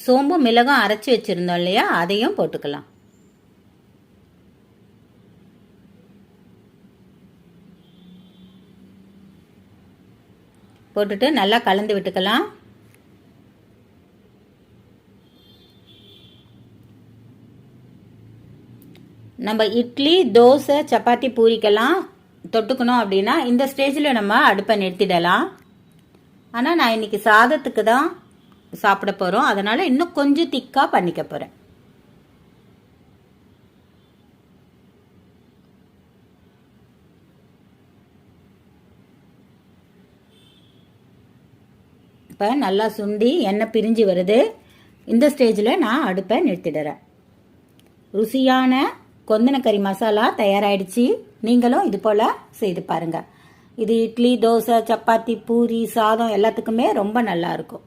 சோம்பும் மிளகும் அரைச்சி வச்சுருந்தோம் இல்லையா, அதையும் போட்டுக்கலாம். போட்டுட்டு நல்லா கலந்து விட்டுக்கலாம். நம்ம இட்லி, தோசை, சப்பாத்தி, பூரிக்கெல்லாம் தொட்டுக்கணும் அப்படின்னா இந்த ஸ்டேஜில் நம்ம அடுப்பை நிறுத்திடலாம். ஆனால் நான் இன்னைக்கு சாதத்துக்கு தான் சாப்பிட போகிறோம், அதனால் இன்னும் கொஞ்சம் திக்காக பண்ணிக்க போகிறேன். இப்போ நல்லா சுண்டி எண்ணெய் பிரிஞ்சு வருது. இந்த ஸ்டேஜில் நான் அடுப்பை நிறுத்திடுறேன். ருசியான கொந்தனக்கறி மசாலா தயாராகிடுச்சு. நீங்களும் இது போல் செய்து பாருங்கள். இது இட்லி, தோசை, சப்பாத்தி, பூரி, சாதம் எல்லாத்துக்குமே ரொம்ப நல்லா இருக்கும்.